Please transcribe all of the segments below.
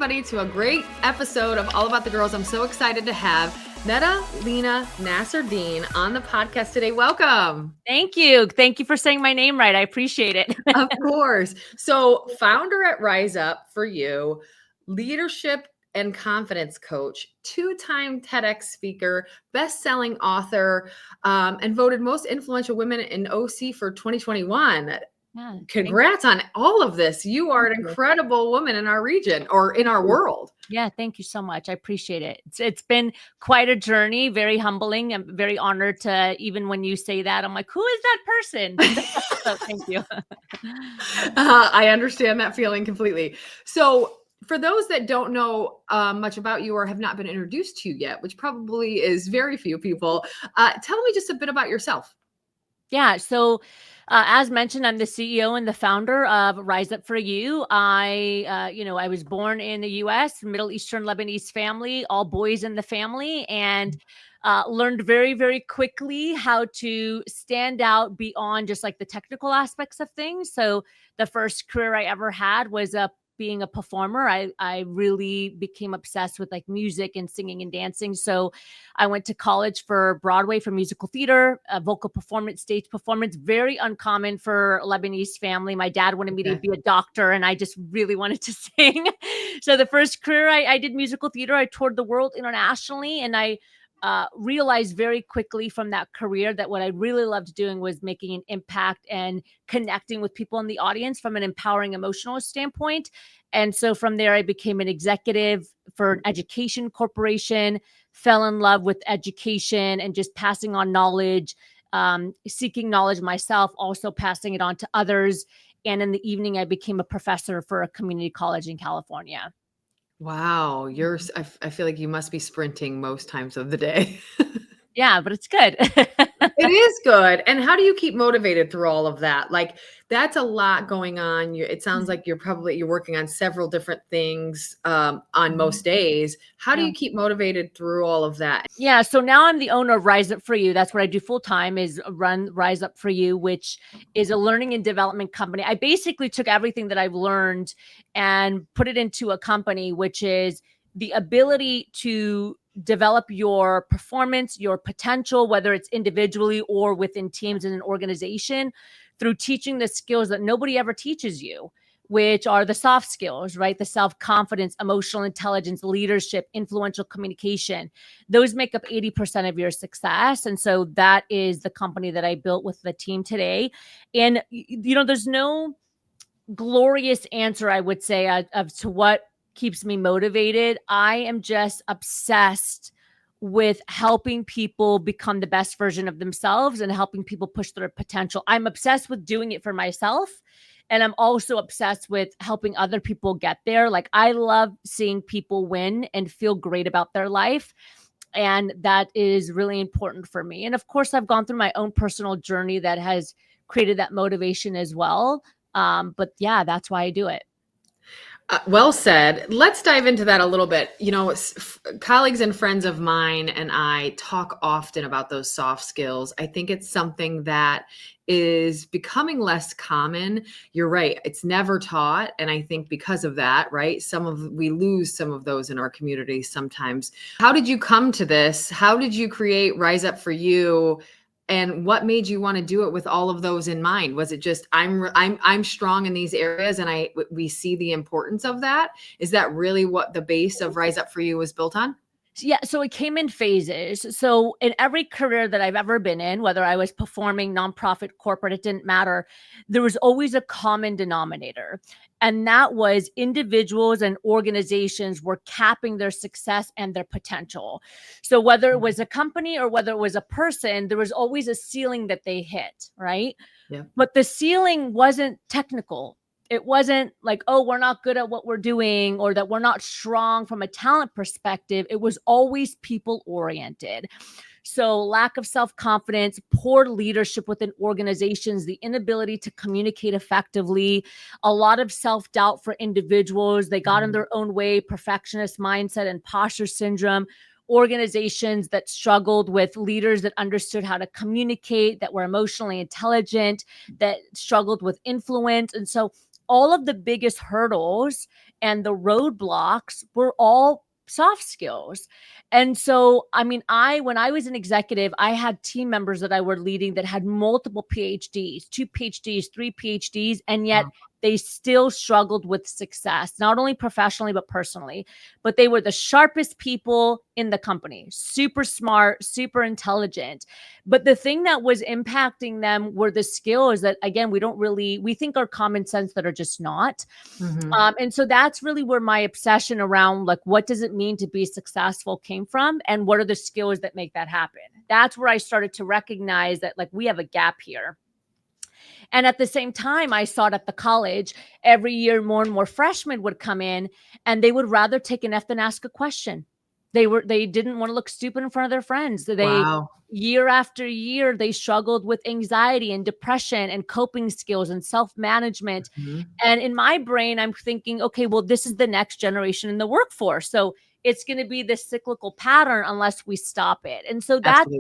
everybody to a great episode of All About the Girls. I'm so excited to have Lena Nasserdeen on the podcast today. Welcome. Thank you. Thank you for saying my name right. I appreciate it. Of course. So, founder at Rise Up for You, leadership and confidence coach, two-time TEDx speaker, best-selling author, and voted most influential women in OC for 2021. Yeah, congrats on all of this. You are an incredible woman in our region or in our world. Yeah, thank you so much. I appreciate it. It's been quite a journey, very humbling. I'm very honored to, even when you say that, I'm like, who is that person? So thank you. I understand that feeling completely. So for those that don't know much about you or have not been introduced to you yet, which probably is very few people, tell me just a bit about yourself. Yeah. So as mentioned, I'm the CEO and the founder of Rise Up for You. I was born in the U.S., Middle Eastern Lebanese family, all boys in the family, and learned very, very quickly how to stand out beyond just like the technical aspects of things. So the first career I ever had was being a performer. I really became obsessed with like music and singing and dancing. So I went to college for Broadway for musical theater, vocal performance, stage performance, very uncommon for a Lebanese family. My dad wanted me to be a doctor and I just really wanted to sing. So the first career I did musical theater, I toured the world internationally, and I realized very quickly from that career that what I really loved doing was making an impact and connecting with people in the audience from an empowering emotional standpoint. And so from there, I became an executive for an education corporation, fell in love with education and just passing on knowledge, seeking knowledge myself, also passing it on to others. And in the evening, I became a professor for a community college in California. Wow. I feel like you must be sprinting most times of the day. Yeah, but it's good. It is good. And how do you keep motivated through all of that? Like, that's a lot going on. It sounds like you're working on several different things on most days. How do you keep motivated through all of that? Yeah. So now I'm the owner of Rise Up for You. That's what I do full time, is run Rise Up for You, which is a learning and development company. I basically took everything that I've learned and put it into a company, which is the ability to develop your performance, your potential, whether it's individually or within teams in an organization, through teaching the skills that nobody ever teaches you, which are the soft skills, right? The self-confidence, emotional intelligence, leadership, influential communication. Those make up 80% of your success. And so that is the company that I built with the team today. And, there's no glorious answer, I would say, of to what keeps me motivated. I am just obsessed with helping people become the best version of themselves and helping people push their potential. I'm obsessed with doing it for myself. And I'm also obsessed with helping other people get there. Like, I love seeing people win and feel great about their life. And that is really important for me. And of course, I've gone through my own personal journey that has created that motivation as well. But yeah, that's why I do it. Well said. Let's dive into that a little bit. Colleagues and friends of mine and I talk often about those soft skills. I think it's something that is becoming less common. You're right. It's never taught. And I think because of that, right, we lose some of those in our community sometimes. How did you come to this? How did you create Rise Up for You? And what made you want to do it with all of those in mind? Was it just I'm strong in these areas and we see the importance of that? Is that really what the base of Rise Up for You was built on? Yeah, so it came in phases. So in every career that I've ever been in, whether I was performing, nonprofit, corporate, it didn't matter. There was always a common denominator. And that was individuals and organizations were capping their success and their potential. So whether it was a company or whether it was a person, there was always a ceiling that they hit, right? Yeah. But the ceiling wasn't technical. It wasn't like, oh, we're not good at what we're doing or that we're not strong from a talent perspective. It was always people oriented. So lack of self-confidence, poor leadership within organizations, the inability to communicate effectively, a lot of self-doubt for individuals. They got in their own way, perfectionist mindset, imposter syndrome. Organizations that struggled with leaders that understood how to communicate, that were emotionally intelligent, that struggled with influence. And so all of the biggest hurdles and the roadblocks were all soft skills. And so, I mean, when I was an executive, I had team members that I were leading that had multiple PhDs, 2 PhDs, 3 PhDs, and yet they still struggled with success, not only professionally, but personally. But they were the sharpest people in the company, super smart, super intelligent. But the thing that was impacting them were the skills that, again, we think are common sense that are just not. And so that's really where my obsession around, like, what does it mean to be successful came from, and what are the skills that make that happen? That's where I started to recognize that, like, we have a gap here. And at the same time, I saw it at the college. Every year, more and more freshmen would come in, and they would rather take an F than ask a question. They didn't want to look stupid in front of their friends. Wow. Year after year, they struggled with anxiety and depression and coping skills and self-management. And in my brain, I'm thinking, okay, well, this is the next generation in the workforce. So it's going to be this cyclical pattern unless we stop it. And so that's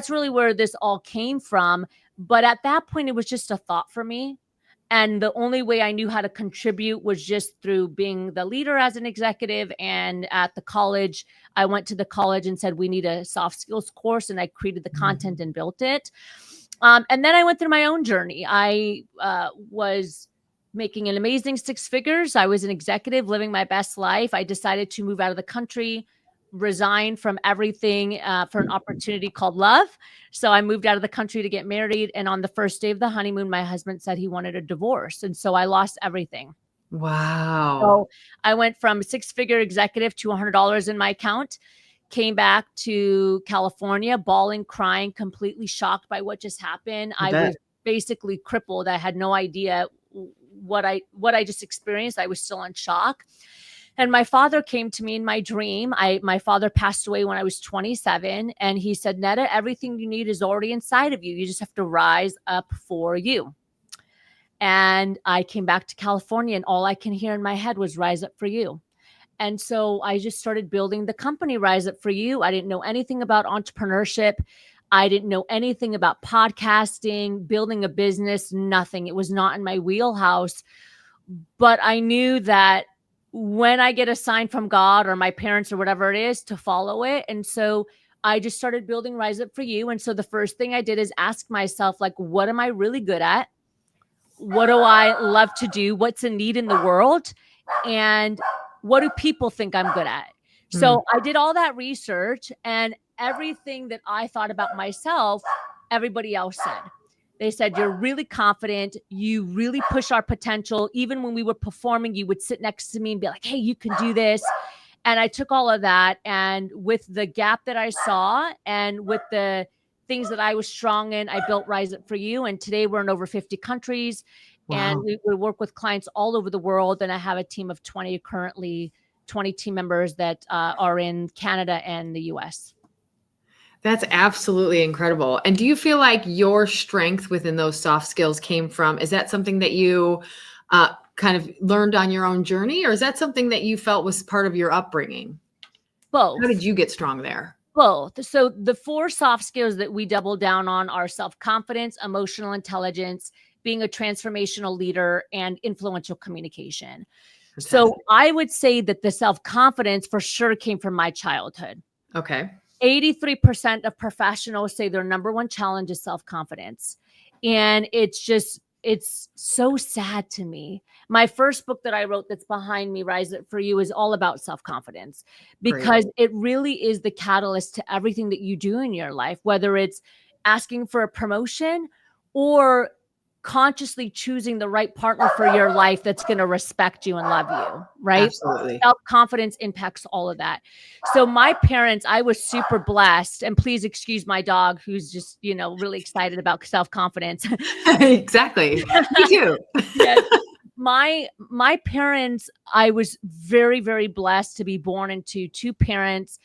really where this all came from. But at that point, it was just a thought for me. And the only way I knew how to contribute was just through being the leader as an executive. And at the college, I went to the college and said, we need a soft skills course. And I created the content and built it. And then I went through my own journey. I was making an amazing 6 figures. I was an executive living my best life. I decided to move out of the country, resign from everything for an opportunity called love. So I moved out of the country to get married. And on the first day of the honeymoon, my husband said he wanted a divorce. And so I lost everything. Wow. So I went from 6-figure executive to $100 in my account, came back to California, bawling, crying, completely shocked by what just happened. I was basically crippled. I had no idea what I just experienced. I was still in shock. And my father came to me in my dream. My father passed away when I was 27. And he said, Netta, everything you need is already inside of you. You just have to rise up for you. And I came back to California, and all I can hear in my head was rise up for you. And so I just started building the company Rise Up For You. I didn't know anything about entrepreneurship. I didn't know anything about podcasting, building a business, nothing. It was not in my wheelhouse. But I knew that when I get a sign from God or my parents or whatever it is, to follow it. And so I just started building Rise Up For You. And so the first thing I did is ask myself, like, what am I really good at? What do I love to do? What's a need in the world? And what do people think I'm good at? So I did all that research, and everything that I thought about myself, everybody else said. They said, you're really confident. You really push our potential. Even when we were performing, you would sit next to me and be like, hey, you can do this. And I took all of that. And with the gap that I saw and with the things that I was strong in, I built Rise Up For You. And today we're in over 50 countries. Wow. And we work with clients all over the world. And I have a team of 20 currently, 20 team members that are in Canada and the US. That's absolutely incredible. And do you feel like your strength within those soft skills came from, is that something that you kind of learned on your own journey, or is that something that you felt was part of your upbringing? Both. How did you get strong there? Both. So the 4 soft skills that we double down on are self-confidence, emotional intelligence, being a transformational leader, and influential communication. Fantastic. So I would say that the self-confidence for sure came from my childhood. Okay. 83% of professionals say their number one challenge is self-confidence. And it's so sad to me. My first book that I wrote that's behind me, Rise Up For You, is all about self-confidence, because it really is the catalyst to everything that you do in your life, whether it's asking for a promotion or consciously choosing the right partner for your life that's going to respect you and love you, right? Absolutely. Self-confidence impacts all of that. So my parents, I was super blessed, and please excuse my dog who's just, really excited about self-confidence. Exactly. Me too. Yes. My parents, I was very, very blessed to be born into 2 parents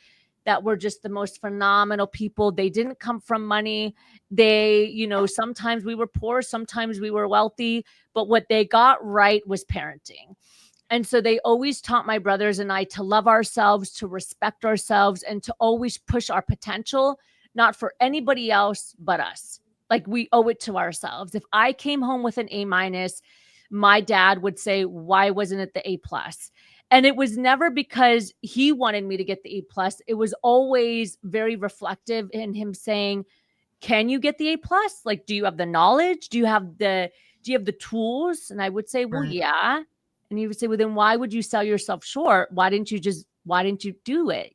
that were just the most phenomenal people. They didn't come from money. They, sometimes we were poor, sometimes we were wealthy, but what they got right was parenting. And so they always taught my brothers and I to love ourselves, to respect ourselves, and to always push our potential, not for anybody else but us. Like, we owe it to ourselves. If I came home with an A-, my dad would say, why wasn't it the A plus? And it was never because he wanted me to get the A plus. It was always very reflective in him saying, can you get the A plus? Like, do you have the knowledge? Do you have the tools? And I would say, well, Right. yeah. And he would say, well, then why would you sell yourself short? Why didn't you do it?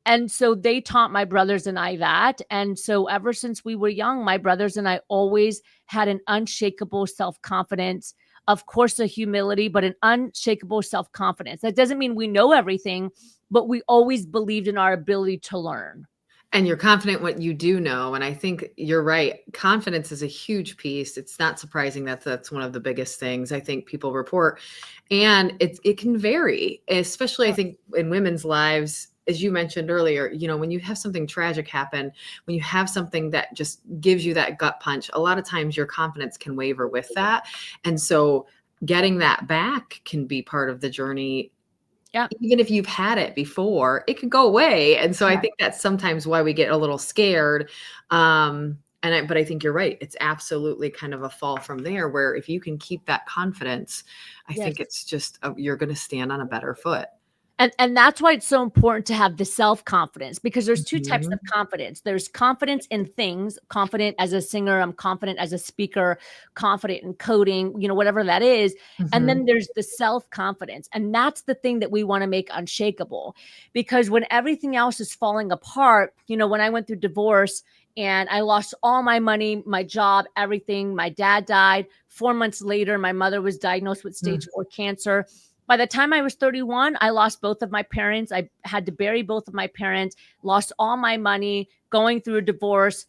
And so they taught my brothers and I that. And so ever since we were young, my brothers and I always had an unshakable self-confidence, of course, a humility, but an unshakable self-confidence. That doesn't mean we know everything, but we always believed in our ability to learn. And you're confident what you do know. And I think you're right. Confidence is a huge piece. It's not surprising that that's one of the biggest things I think people report. And it can vary, especially I think in women's lives, as you mentioned earlier, when you have something tragic happen, when you have something that just gives you that gut punch, a lot of times your confidence can waver with that. And so getting that back can be part of the journey. Yeah. Even if you've had it before, it could go away. And so I think that's sometimes why we get a little scared. But I think you're right. It's absolutely kind of a fall from there, where if you can keep that confidence, I think it's just, you're going to stand on a better foot. And that's why it's so important to have the self-confidence, because there's two types of Mhm. confidence. There's confidence in things, confident as a singer, I'm confident as a speaker, confident in coding, whatever that is. And Mhm. then there's the self-confidence. And that's the thing that we want to make unshakable, because when everything else is falling apart, when I went through divorce and I lost all my money, my job, everything, my dad died. 4 months later, my mother was diagnosed with stage 4 cancer. By the time I was 31, I lost both of my parents. I had to bury both of my parents, lost all my money, going through a divorce,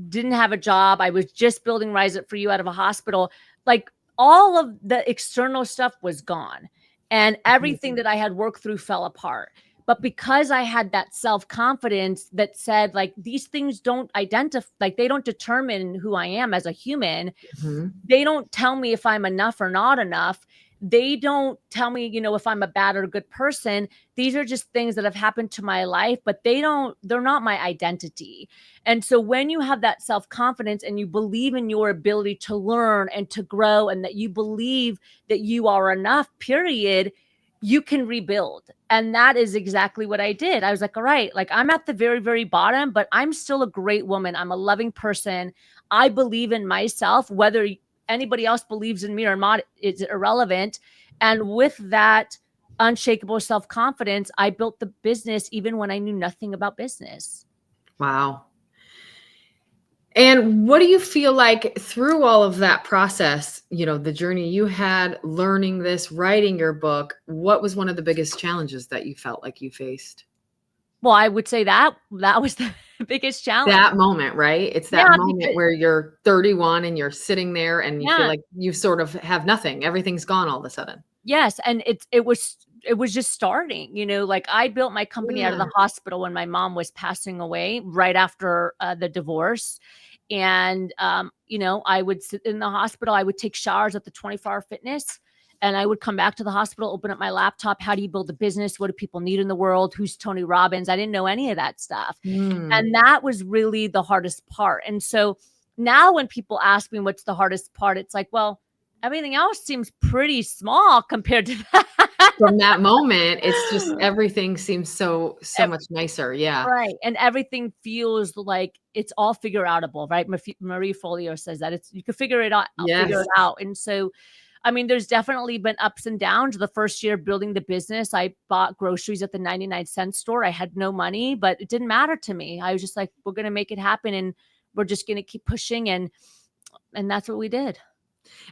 didn't have a job. I was just building Rise Up For You out of a hospital. Like, all of the external stuff was gone. And everything that I had worked through fell apart. But because I had that self-confidence that said, like, these things don't identify, like, they don't determine who I am as a human. Mhm. They don't tell me if I'm enough or not enough. They don't tell me, if I'm a bad or good person. These are just things that have happened to my life, but they're not my identity. And so when you have that self-confidence and you believe in your ability to learn and to grow, and that you believe that you are enough, period, you can rebuild. And that is exactly what I did. I was like, all right, like, I'm at the very, very bottom, but I'm still a great woman. I'm a loving person. I believe in myself. Whether anybody else believes in me or not is irrelevant. And with that unshakable self-confidence, I built the business even when I knew nothing about business. Wow. And what do you feel like through all of that process, the journey you had learning this, writing your book, what was one of the biggest challenges that you felt like you faced? Well, I would say that was the biggest challenge. That moment, right? It's that Yeah, moment because where you're 31 and you're sitting there and you feel yeah, like you sort of have nothing. Everything's gone all of a sudden. yes, and it was just starting, like, I built my company out of the Yeah. hospital when my mom was passing away right after the divorce. And I would sit in the hospital, I would take showers at the 24-hour fitness, and I would come back to the hospital, open up my laptop. How do you build a business? What do people need in the world? Who's Tony Robbins? I didn't know any of that stuff. Mm. And that was really the hardest part. And so now when people ask me what's the hardest part, it's like, well, everything else seems pretty small compared to that. From that moment, it's just everything seems so Ev much nicer. Yeah. Right, and everything feels like it's all figure outable, right? Marie Forleo says that it's, you can figure it out, figure Yes. it out. And so, I mean, there's definitely been ups and downs. The first year building the business, I bought groceries at the 99-cent store. I had no money, but it didn't matter to me. I was just like, we're gonna make it happen, and we're just gonna keep pushing, and that's what we did.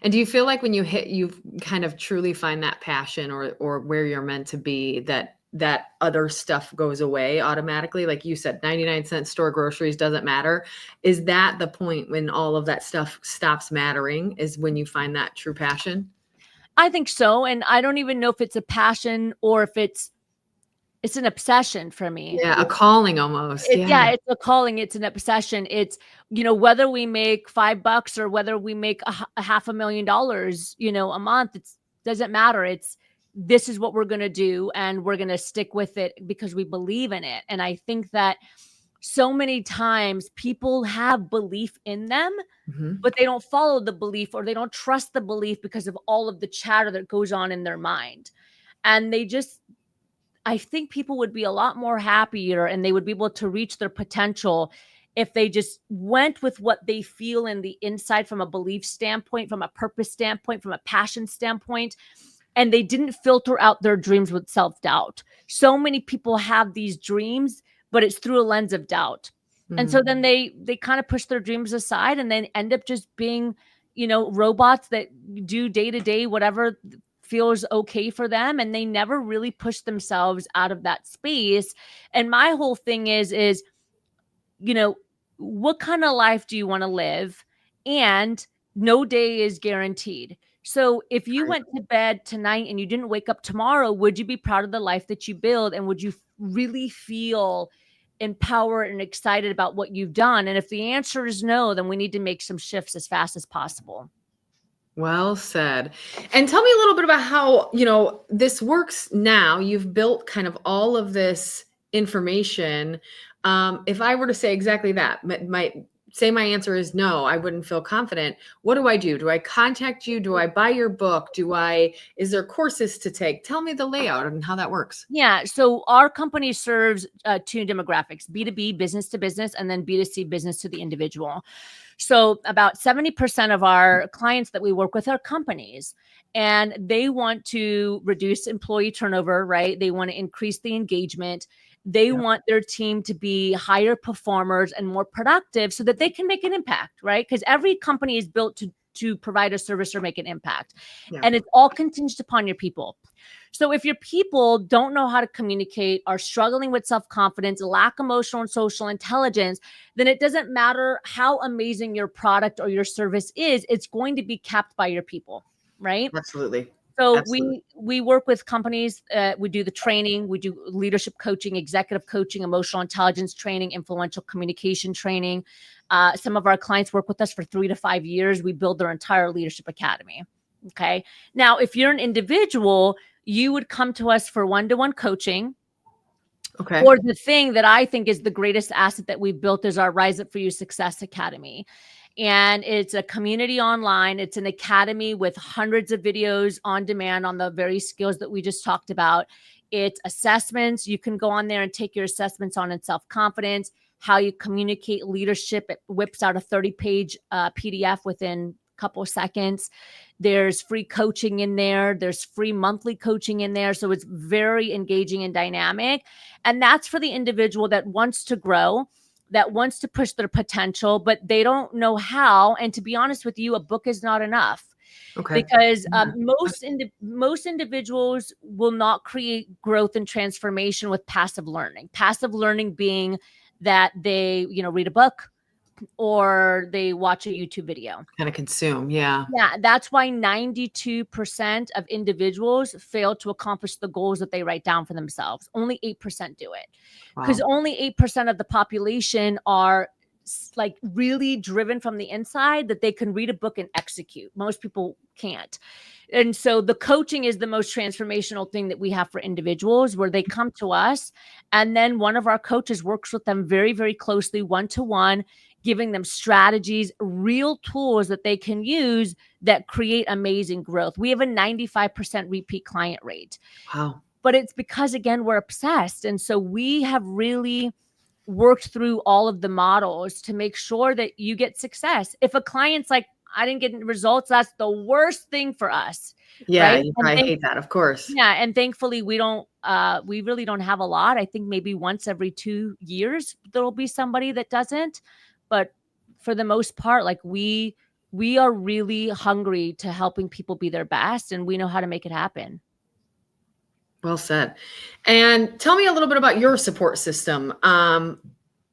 And do you feel like when you kind of truly find that passion or where you're meant to be, that other stuff goes away automatically? Like you said, 99-cent store groceries doesn't matter. Is that the point when all of that stuff stops mattering, is when you find that true passion? I think so, and I don't even know if it's a passion or if it's an obsession for me. Yeah, a calling almost. Yeah. Yeah, it's a calling, it's an obsession. It's, whether we make $5 or whether we make a half $500,000, a month, it's doesn't matter. It's, this is what we're gonna do, and we're gonna stick with it because we believe in it. And I think that so many times people have belief in them, Mhm. but they don't follow the belief, or they don't trust the belief because of all of the chatter that goes on in their mind. And I think people would be a lot more happier, and they would be able to reach their potential if they just went with what they feel in the inside, from a belief standpoint, from a purpose standpoint, from a passion standpoint, and they didn't filter out their dreams with self-doubt. So many people have these dreams, but it's through a lens of doubt. And so Mm. then they kind of push their dreams aside, and then end up just being, robots that do day to day whatever feels okay for them, and they never really push themselves out of that space. And my whole thing is, you know, what kind of life do you want to live? And no day is guaranteed. So if you Right. went to bed tonight and you didn't wake up tomorrow, would you be proud of the life that you build? And would you really feel empowered and excited about what you've done? And if the answer is no, then we need to make some shifts as fast as possible. Well said. And tell me a little bit about how, this works now. You've built kind of all of this information. If I were to say exactly that, say my answer is no, I wouldn't feel confident. What do I do? Do I contact you? Do I buy your book? Is there courses to take? Tell me the layout and how that works. Yeah. So our company serves two demographics: B2B, business to business, and then B2C, business to the individual. So about 70% of our clients that we work with are companies, and they want to reduce employee turnover, right? They want to increase the engagement. They Yeah. want their team to be higher performers and more productive so that they can make an impact, right? Because every company is built to provide a service or make an impact. Yeah. And it's all contingent upon your people. So if your people don't know how to communicate, are struggling with self-confidence, lack emotional and social intelligence, then it doesn't matter how amazing your product or your service is, it's going to be capped by your people, right? Absolutely. So Absolutely. we work with companies. We do the training. We do leadership coaching, executive coaching, emotional intelligence training, influential communication training. Some of our clients work with us for 3 to 5 years. We build their entire leadership academy. Okay. Now, if you're an individual, you would come to us for one-to-one coaching. Okay. Or the thing that I think is the greatest asset that we've built is our Rise Up For You Success Academy. And it's a community online. It's an academy with hundreds of videos on demand on the very skills that we just talked about. It's assessments. You can go on there and take your assessments on in self-confidence, how you communicate leadership. It whips out a 30-page PDF within a couple of seconds. There's free coaching in there. There's free monthly coaching in there. So it's very engaging and dynamic. And that's for the individual that wants to grow, that wants to push their potential, but they don't know how. And to be honest with you, a book is not enough, Okay. because Yeah. most individuals will not create growth and transformation with passive learning. Passive learning being that they, read a book or they watch a YouTube video. Kind of consume. Yeah. Yeah, that's why 92% of individuals fail to accomplish the goals that they write down for themselves. Only 8% do it, because Wow. only 8% of the population are like really driven from the inside, that they can read a book and execute. Most people can't. And so the coaching is the most transformational thing that we have for individuals, where they come to us and then one of our coaches works with them very, very closely, one-to-one, giving them strategies, real tools that they can use that create amazing growth. We have a 95% repeat client rate, Wow. but it's because, again, we're obsessed. And so we have really worked through all of the models to make sure that you get success. If a client's like, I didn't get results, that's the worst thing for us, Yeah. right? You And probably hate that, of course. yeah, and thankfully we really don't have a lot. I think maybe once every 2 years there'll be somebody that doesn't, but for the most part, like we are really hungry to helping people be their best, and we know how to make it happen. Well said. And tell me a little bit about your support system.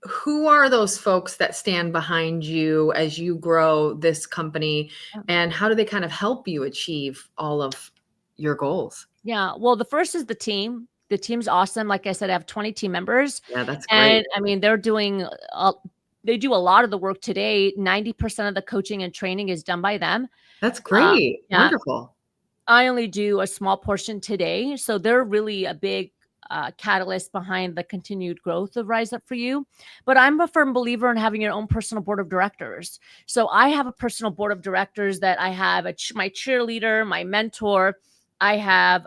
Who are those folks that stand behind you as you grow this company, and how do they kind of help you achieve all of your goals? Yeah, well, the first is the team. The team's awesome. Like I said, I have 20 team members, Yeah, that's great. and I mean, they do a lot of the work today. 90% of the coaching and training is done by them. That's Uh, great. yeah, Wonderful. I only do a small portion today, so they're really a big catalyst behind the continued growth of Rise Up For You. But I'm a firm believer in having your own personal board of directors. So I have a personal board of directors that I have my cheerleader, my mentor. I have,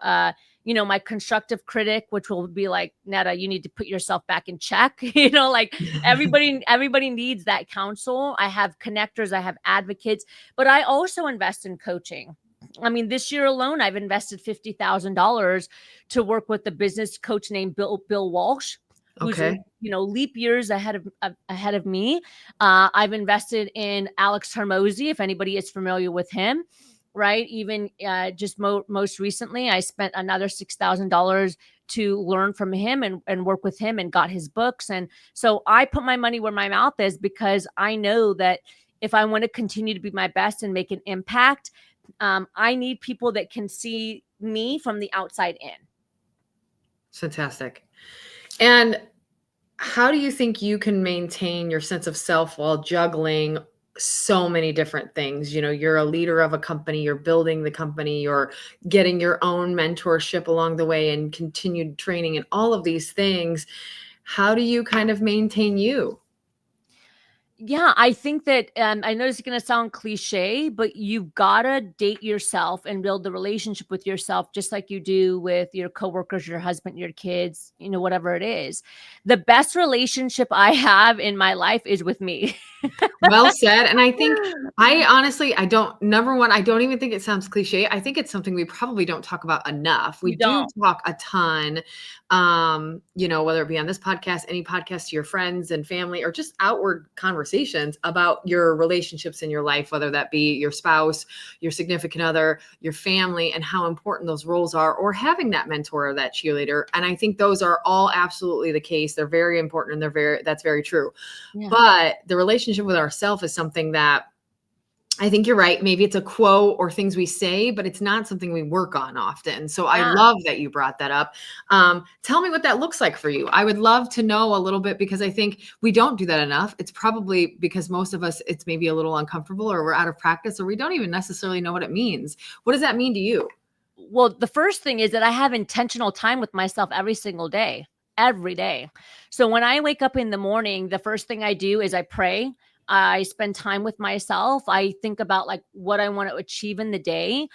my constructive critic, which will be like, Netta, you need to put yourself back in check. Like everybody needs that counsel. I have connectors, I have advocates, but I also invest in coaching. I mean, this year alone, I've invested $50,000 to work with a business coach named Bill Walsh, who's Okay. leap years ahead of me. I've invested in Alex Hermosi, if anybody is familiar with him, right? Even just most recently, I spent another $6,000 to learn from him and work with him and got his books. And so I put my money where my mouth is, because I know that if I want to continue to be my best and make an impact, I need people that can see me from the outside in. Fantastic. And how do you think you can maintain your sense of self while juggling so many different things? You're a leader of a company, you're building the company, you're getting your own mentorship along the way and continued training and all of these things. How do you kind of maintain you? Yeah, I think that I know it's going to sound cliche, but you've got to date yourself and build the relationship with yourself, just like you do with your coworkers, your husband, your kids, whatever it is. The best relationship I have in my life is with me. Well said. And I think number one, I don't even think it sounds cliche. I think it's something we probably don't talk about enough. We You do don't. talk a ton, whether it be on this podcast, any podcast to your friends and family, or just outward conversations about your relationships in your life, whether that be your spouse, your significant other, your family, and how important those roles are, or having that mentor or that cheerleader. And I think those are all absolutely the case. They're very important and that's very true. Yeah. But the relationship with ourselves is something that I think you're right. Maybe it's a quote or things we say, but it's not something we work on often. So I Yeah. love that you brought that up. Tell me what that looks like for you. I would love to know a little bit, because I think we don't do that enough. It's probably because most of us, it's maybe a little uncomfortable, or we're out of practice, or we don't even necessarily know what it means. What does that mean to you? Well, the first thing is that I have intentional time with myself every single day, every day. So when I wake up in the morning, the first thing I do is I pray. I spend time with myself. I think about like what I want to achieve in the day.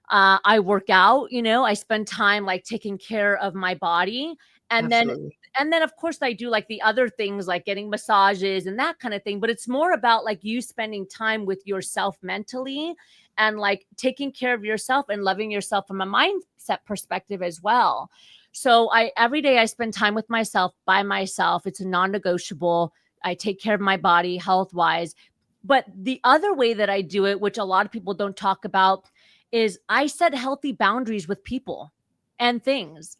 I work out, I spend time like taking care of my body. And then Absolutely. of course I do like the other things like getting massages and that kind of thing, but it's more about like you spending time with yourself mentally and like taking care of yourself and loving yourself from a mindset perspective as well. So every day I spend time with myself, by myself. It's a non-negotiable. I take care of my body health wise. But the other way that I do it, which a lot of people don't talk about, is I set healthy boundaries with people and things.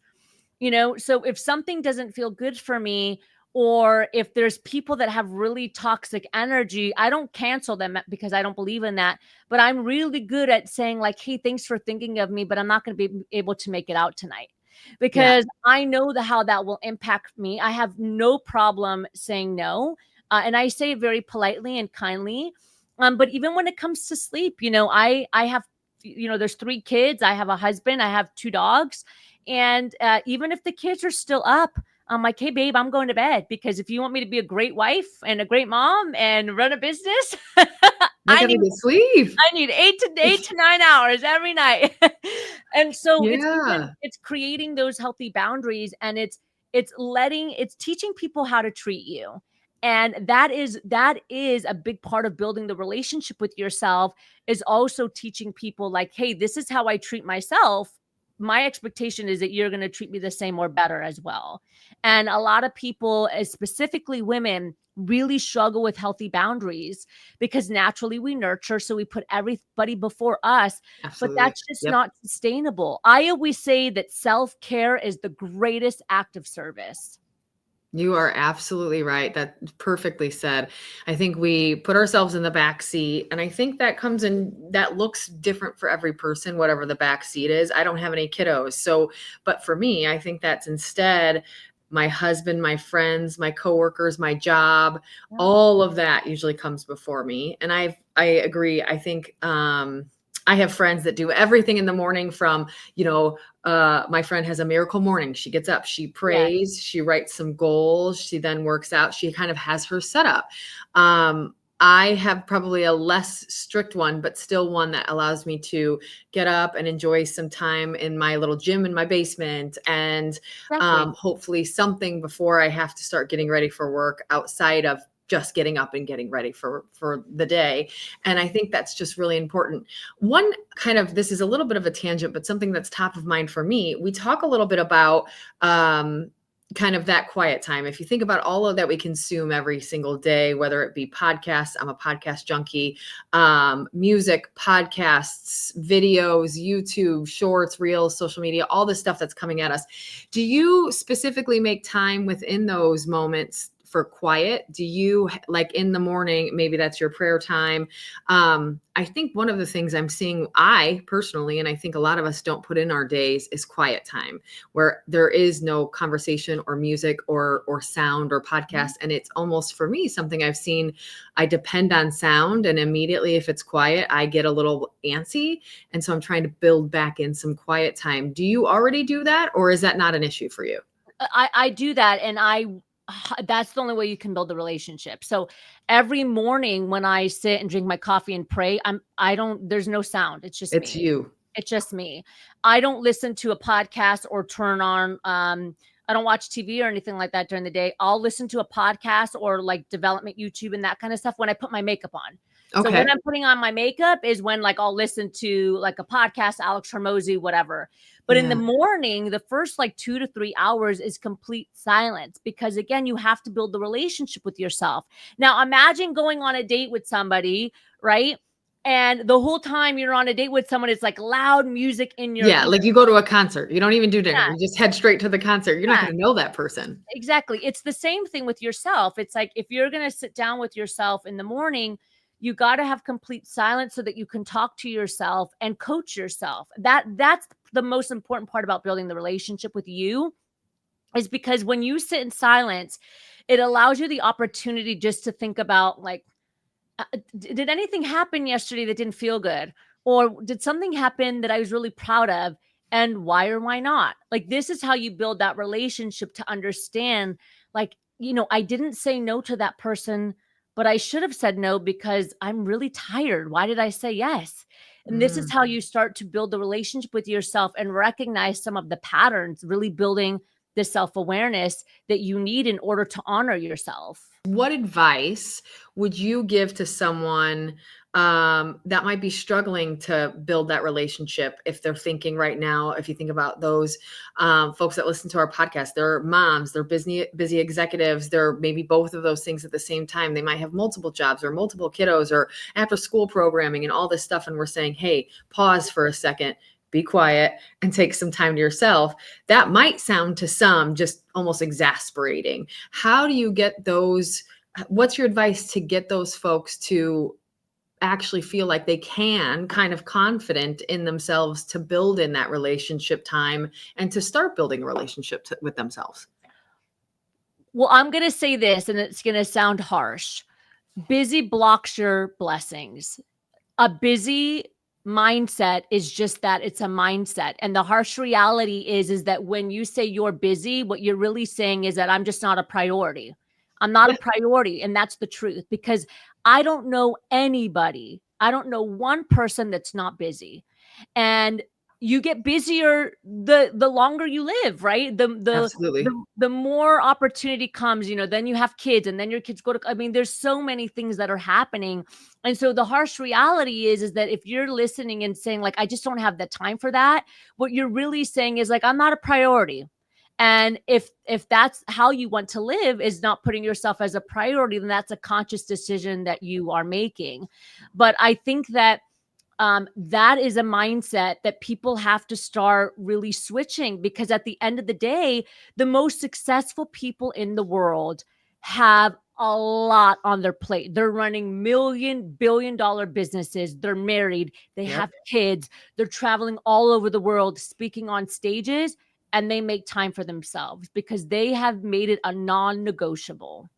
So if something doesn't feel good for me, or if there's people that have really toxic energy, I don't cancel them because I don't believe in that. But I'm really good at saying like, hey, thanks for thinking of me, but I'm not going to be able to make it out tonight, because I know how that will impact me. I have no problem saying no. And I say it very politely and kindly. But even when it comes to sleep, I have, there's 3 kids. I have a husband. I have 2 dogs. And even if the kids are still up, I'm like, hey, babe, I'm going to bed, because if you want me to be a great wife and a great mom and run a business, I got to get sleep. I need 8 to 9 hours every night. And so Yeah. it's creating those healthy boundaries, and it's teaching people how to treat you. And that is a big part of building the relationship with yourself, is also teaching people like, hey, this is how I treat myself. My expectation is that you're going to treat me the same or better as well. And a lot of people, specifically women, really struggle with healthy boundaries, because naturally we nurture. So we put everybody before us, Absolutely. but that's just not sustainable. I always say that self-care is the greatest act of service. You are absolutely right. That's perfectly said. I think we put ourselves in the back seat, and I think that looks different for every person, whatever the back seat is. I don't have any kiddos. So, but for me, I think that's instead my husband, my friends, my coworkers, my job, all of that usually comes before me. And I agree. I think, I have friends that do everything in the morning from, my friend has a miracle morning. She gets up, she Yeah, prays, she writes some goals, she then works out. She kind of has her setup. I have probably a less strict one, but still one that allows me to get up and enjoy some time in my little gym in my basement, and exactly. hopefully something before I have to start getting ready for work outside of just getting up and getting ready for the day. And I think that's just really important. One kind of, this is a little bit of a tangent, but something that's top of mind for me. We talk a little bit about kind of that quiet time. If you think about all of that we consume every single day, whether it be podcasts, I'm a podcast junkie, music, podcasts, videos, YouTube, shorts, reels, social media, all the stuff that's coming at us. Do you specifically make time within those moments for quiet? Do you, like, in the morning, maybe that's your prayer time? I think one of the things I'm seeing, I personally, and I think a lot of us don't put in our days, is quiet time, where there is no conversation or music or sound or podcast. And it's almost, for me, something I've seen. I depend on sound, and immediately if it's quiet, I get a little antsy. And so I'm trying to build back in some quiet time. Do you already do that, or is that not an issue for you? I do that, and that's the only way you can build the relationship. So every morning when I sit and drink my coffee and pray, I don't there's no sound. It's just It's me. you. It's just me. I don't listen to a podcast or turn on I don't watch TV or anything like that during the day. I'll listen to a podcast or like development YouTube and that kind of stuff when I put my makeup on. So Okay. when I'm putting on my makeup is when like I'll listen to like a podcast, Alex Hormozy, whatever. But in the Yeah. morning, the first like 2 to 3 hours is complete silence because again, you have to build the relationship with yourself. Now imagine going on a date with somebody, right? And the whole time you're on a date with someone, it's like loud music in your Yeah, ear. like you go to a concert. You don't even do dinner. Yeah, You just head straight to the concert. You're not yeah, gonna know that person. exactly. It's the same thing with yourself. It's like if you're going to sit down with yourself in the morning, you got to have complete silence so that you can talk to yourself and coach yourself. That's the most important part about building the relationship with you is because when you sit in silence, it allows you the opportunity just to think about like did anything happen yesterday that didn't feel good? Or did something happen that I was really proud of? And why or why not? Like, this is how you build that relationship to understand, like, I didn't say no to that person, but I should have said no because I'm really tired. Why did I say yes? And this is Mm. how you start to build the relationship with yourself and recognize some of the patterns, really building the self awareness that you need in order to honor yourself. What advice would you give to someone that might be struggling to build that relationship? If they're thinking right now, if you think about those folks that listen to our podcast, they're moms, they're busy executives, they're maybe both of those things at the same time. They might have multiple jobs or multiple kiddos or after school programming and all this stuff. And we're saying, hey, pause for a second, be quiet, and take some time to yourself. That might sound to some just almost exasperating. How do you get those? What's your advice to get those folks to actually feel like they can, kind of confident in themselves, to build in that relationship time and to start building a relationship with themselves? Well, I'm going to say this, and it's going to sound harsh. Busy blocks your blessings. A busy mindset is just that, it's a mindset. And the harsh reality is that when you say you're busy, what you're really saying is that I'm just not a priority. I'm not a Yeah. priority. And that's the truth because I don't know anybody. I don't know one person that's not busy. And you get busier the longer you live, right? Absolutely. The more opportunity comes, then you have kids and then your kids go to, I mean, there's so many things that are happening. And so the harsh reality is that if you're listening and saying like, I just don't have the time for that, what you're really saying is like, I'm not a priority. And if that's how you want to live, is not putting yourself as a priority, then that's a conscious decision that you are making. But I think that that is a mindset that people have to start really switching because at the end of the day, the most successful people in the world have a lot on their plate. They're running billion-dollar businesses. They're married. They Yep. have kids. They're traveling all over the world, speaking on stages, and they make time for themselves because they have made it a non-negotiable.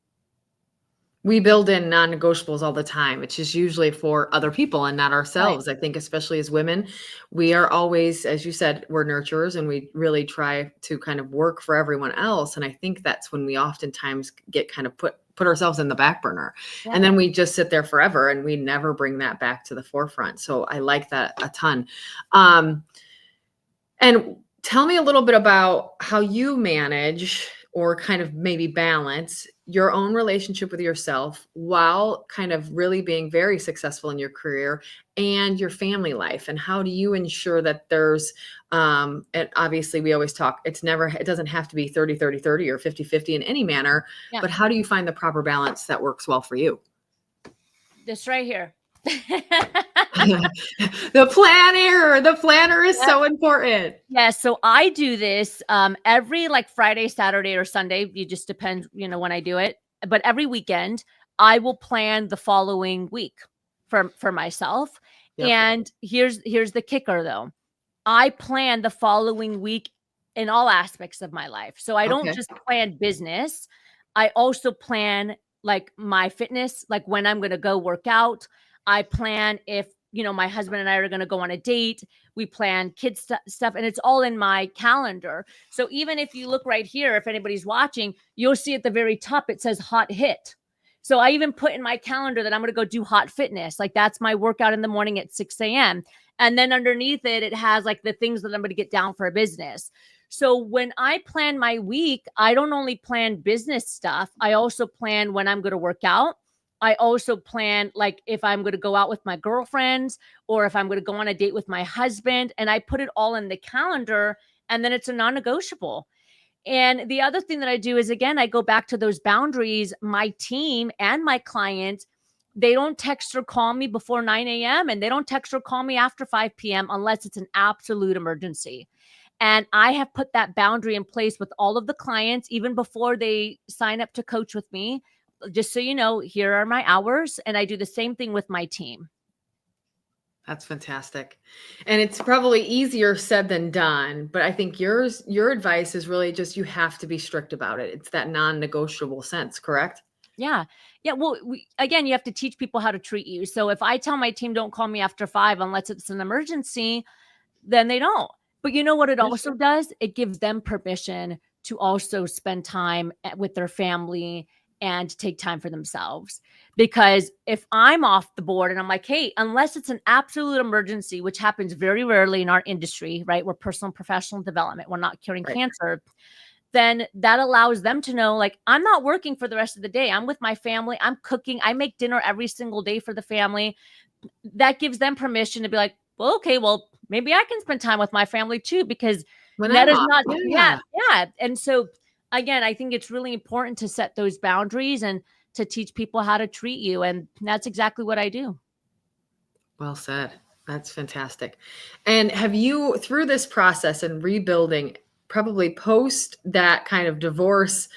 We build in non-negotiables all the time. It's just usually for other people and not Right. ourselves. I think especially as women, we are always, as you said, we're nurturers and we really try to kind of work for everyone else. And I think that's when we oftentimes get kind of put ourselves in the back burner. Yeah. And then we just sit there forever and we never bring that back to the forefront. So I like that a ton. And tell me a little bit about how you manage or kind of maybe balance your own relationship with yourself while kind of really being very successful in your career and your family life. And how do you ensure that there's, and obviously we always talk, it doesn't have to be 30-30-30 or 50-50 in any manner, Yeah. but how do you find the proper balance that works well for you? This right here. The planner is Yep. so important. Yeah, so I do this every like Friday, Saturday, or Sunday. It just depends, when I do it. But every weekend, I will plan the following week for myself. Yep. And here's the kicker though. I plan the following week in all aspects of my life. So I don't Okay. just plan business. I also plan like my fitness, like when I'm going to go work out. I plan if, my husband and I are going to go on a date. We plan kids stuff and it's all in my calendar. So even if you look right here, if anybody's watching, you'll see at the very top, it says hot hit. So I even put in my calendar that I'm going to go do hot fitness. Like that's my workout in the morning at 6 a.m. And then underneath it, it has like the things that I'm going to get down for a business. So when I plan my week, I don't only plan business stuff. I also plan when I'm going to work out. I also plan like if I'm going to go out with my girlfriends or if I'm going to go on a date with my husband, and I put it all in the calendar, and then it's a non-negotiable. And the other thing that I do is, again, I go back to those boundaries. My team and my clients, they don't text or call me before 9 a.m. and they don't text or call me after 5 p.m. unless it's an absolute emergency. And I have put that boundary in place with all of the clients, even before they sign up to coach with me. Just so you know, here are my hours. And I do the same thing with my team. That's fantastic. And it's probably easier said than done, but I think your advice is really just you have to be strict about it. It's that non-negotiable sense, correct? Yeah. Yeah. Well, again, you have to teach people how to treat you. So if I tell my team, don't call me after 5 unless it's an emergency, then they don't. But you know what it Yes. also does? It gives them permission to also spend time with their family and take time for themselves. Because if I'm off the board and I'm like, hey, unless it's an absolute emergency, which happens very rarely in our industry, right? We're personal and professional development, we're not curing Right. cancer. Then that allows them to know, like, I'm not working for the rest of the day. I'm with my family. I'm cooking. I make dinner every single day for the family. That gives them permission to be like, well, okay, well, maybe I can spend time with my family too, because When I'm Neta's off. not, yeah, Yeah. yeah. And so, again, I think it's really important to set those boundaries and to teach people how to treat you. And that's exactly what I do. Well said. That's fantastic. And have you, through this process and rebuilding, probably post that kind of divorce,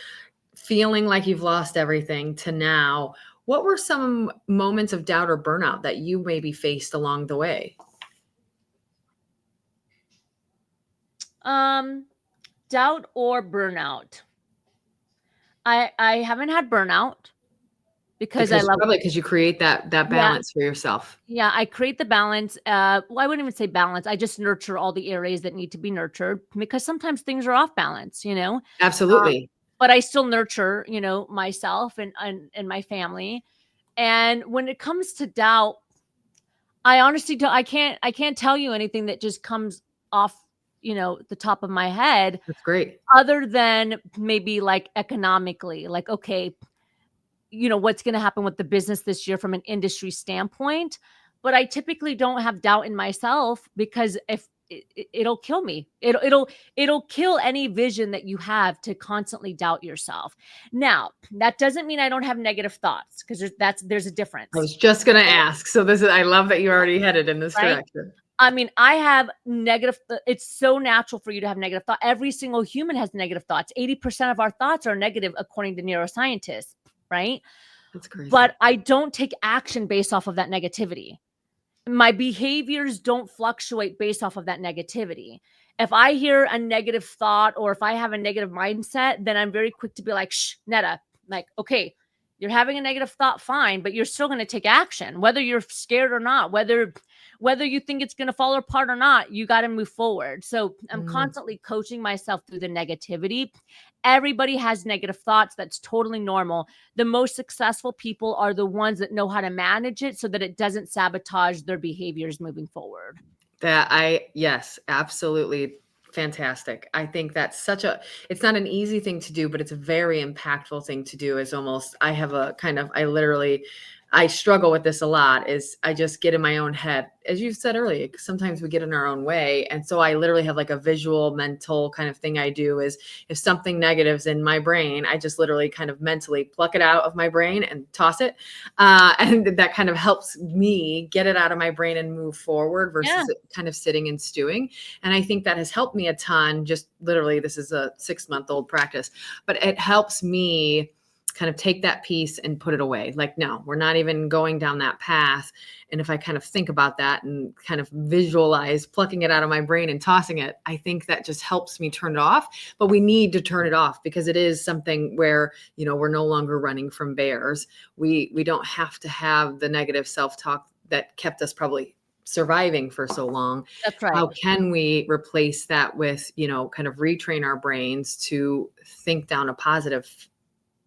feeling like you've lost everything to now, what were some moments of doubt or burnout that you maybe faced along the way? Um, Doubt or burnout. I haven't had burnout because I Because love, probably because you create that yeah, balance for yourself. yeah, I create the balance. Well, I wouldn't even say balance. I just nurture all the areas that need to be nurtured because sometimes things are off balance. Um, Absolutely. but I still nurture, myself and my family. And when it comes to doubt, I honestly don't, I can't tell you anything that just comes off, the top of my head, That's great. other than maybe like economically, like, okay, what's going to happen with the business this year from an industry standpoint. But I typically don't have doubt in myself because if it'll kill me, it'll kill any vision that you have to constantly doubt yourself. Now, that doesn't mean I don't have negative thoughts, because there's a I difference, was just gonna ask. So I love that you already headed in this right? direction. I mean, I have negative. It's so natural for you to have negative thought. Every single human has negative thoughts. 80% of our thoughts are negative, according to neuroscientists, right? That's crazy. But I don't take action based off of that negativity. My behaviors don't fluctuate based off of that negativity. If I hear a negative thought or if I have a negative mindset, then I'm very quick to be like, shh, Netta, like, okay, You're having a negative thought, fine, but you're still going to take action, whether you're scared or not, whether you think it's going to fall apart or not, you got to move forward. So I'm Mm. constantly coaching myself through the negativity. Everybody has negative thoughts. That's totally normal. The most successful people are the ones that know how to manage it so that it doesn't sabotage their behaviors moving forward. Yes, absolutely fantastic. I think that's it's not an easy thing to do, but it's a very impactful thing to do. Is almost, I have a kind of, I struggle with this a lot, is I just get in my own head. As you said earlier, sometimes we get in our own way. And so I literally have like a visual mental kind of thing I do is, if something negative's in my brain, I just literally kind of mentally pluck it out of my brain and toss it. And that kind of helps me get it out of my brain and move forward versus it kind of sitting and stewing. And I think that has helped me a ton. Just literally, this is a 6-month-old practice, but it helps me kind of take that piece and put it away. Like, no, we're not even going down that path. And if I kind of think about that and kind of visualize plucking it out of my brain and tossing it, I think that just helps me turn it off. But we need to turn it off because it is something where, we're no longer running from bears. We don't have to have the negative self-talk that kept us probably surviving for so long. That's right. How can we replace that with, kind of retrain our brains to think down a positive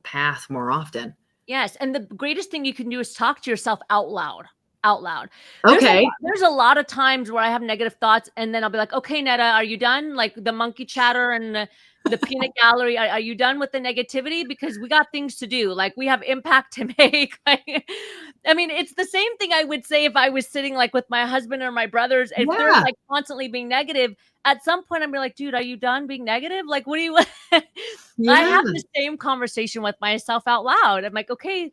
path more often? Yes, and the greatest thing you can do is talk to yourself out loud. Out loud. Okay. There's a lot of times where I have negative thoughts, and then I'll be like, "Okay, Netta, are you done? Like the monkey chatter and the peanut gallery, are you done with the negativity? Because we got things to do. Like we have impact to make." I mean, it's the same thing I would say if I was sitting like with my husband or my brothers. If they're like constantly being negative, at some point I'm like, "Dude, are you done being negative? Like, what do you?" I have the same conversation with myself out loud. I'm like, okay,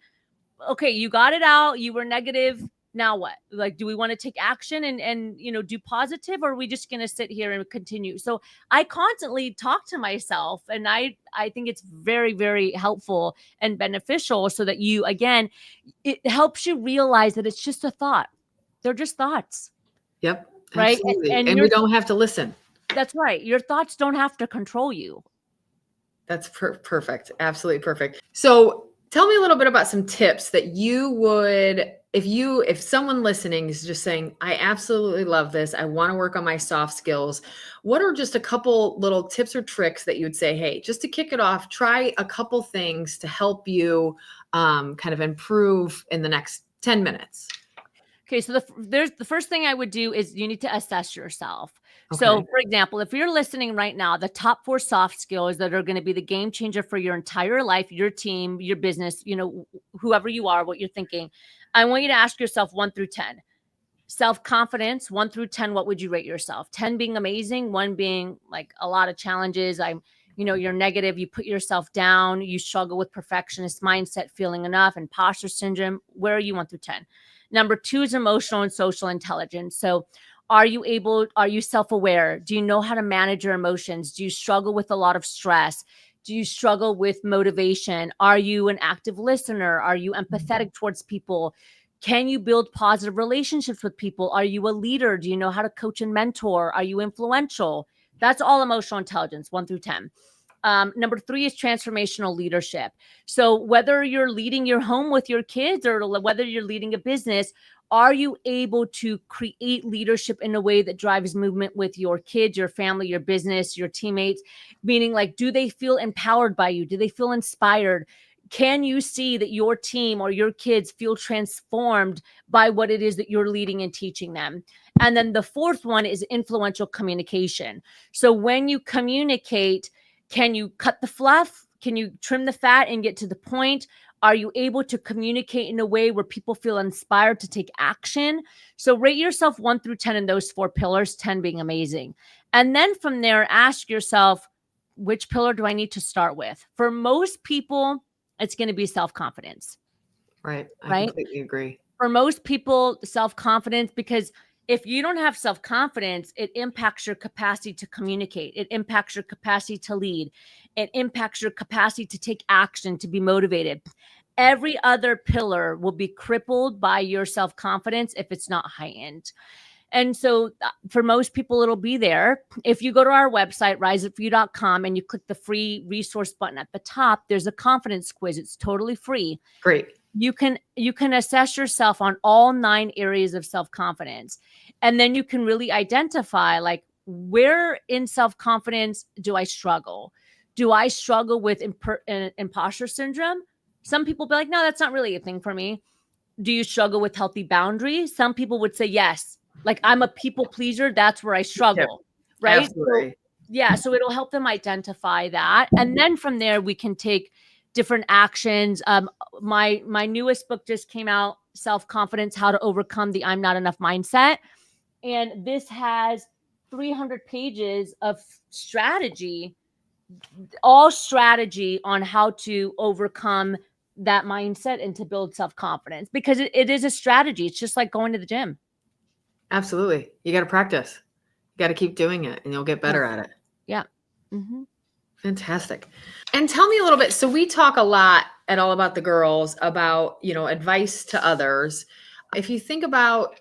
you got it out. You were negative. Now what? Like, do we want to take action and do positive, or are we just going to sit here and continue? So I constantly talk to myself, and I think it's very, very helpful and beneficial so that you, again, it helps you realize that it's just a thought. They're just thoughts. Yep. Right. Absolutely. And we don't have to listen. That's right. Your thoughts don't have to control you. That's perfect. Absolutely perfect. So tell me a little bit about some tips that you would, if someone listening is just saying, I absolutely love this, I want to work on my soft skills. What are just a couple little tips or tricks that you would say, hey, just to kick it off, try a couple things to help you kind of improve in the next 10 minutes? Okay, so the first thing I would do is you need to assess yourself. Okay. So, for example, if you're listening right now, the top 4 soft skills that are going to be the game changer for your entire life, your team, your business, whoever you are, what you're thinking, I want you to ask yourself 1 through 10. Self-confidence, 1 through 10, what would you rate yourself? 10 being amazing, 1 being like a lot of challenges. You're negative, you put yourself down, you struggle with perfectionist mindset, feeling enough, imposter syndrome. Where are you 1 through 10? Number 2 is emotional and social intelligence. So are you self-aware? Do you know how to manage your emotions? Do you struggle with a lot of stress? Do you struggle with motivation? Are you an active listener? Are you empathetic towards people? Can you build positive relationships with people? Are you a leader? Do you know how to coach and mentor? Are you influential? That's all emotional intelligence, 1 through 10. Number 3 is transformational leadership. So whether you're leading your home with your kids or whether you're leading a business, are you able to create leadership in a way that drives movement with your kids, your family, your business, your teammates? Meaning, like, do they feel empowered by you? Do they feel inspired? Can you see that your team or your kids feel transformed by what it is that you're leading and teaching them? And then the 4th one is influential communication. So when you communicate, can you cut the fluff? Can you trim the fat and get to the point? Are you able to communicate in a way where people feel inspired to take action? So rate yourself 1 through 10 in those 4 pillars, 10 being amazing. And then from there, ask yourself, which pillar do I need to start with? For most people, it's going to be self-confidence. Right. I completely agree. For most people, self-confidence, because if you don't have self-confidence, it impacts your capacity to communicate. It impacts your capacity to lead. It impacts your capacity to take action, to be motivated. Every other pillar will be crippled by your self-confidence if it's not heightened. And so for most people, it'll be there. If you go to our website, riseupforyou.com, and you click the free resource button at the top, there's a confidence quiz. It's totally free. Great. You can assess yourself on all 9 areas of self-confidence. And then you can really identify, like, where in self-confidence do I struggle? Do I struggle with imposter syndrome? Some people be like, no, that's not really a thing for me. Do you struggle with healthy boundaries? Some people would say yes. Like, I'm a people pleaser. That's where I struggle. Right. Absolutely. So, yeah. So it'll help them identify that. And then from there, we can take different actions. My newest book just came out, Self-Confidence, How to Overcome the I'm Not Enough Mindset. And this has 300 pages of strategy, all strategy on how to overcome that mindset and to build self-confidence, because it is a strategy. It's just like going to the gym. Absolutely. You got to practice. You got to keep doing it and you'll get better at it. Yeah. Mm-hmm. Fantastic. And tell me a little bit. So we talk a lot at All About the Girls about, advice to others. If you think about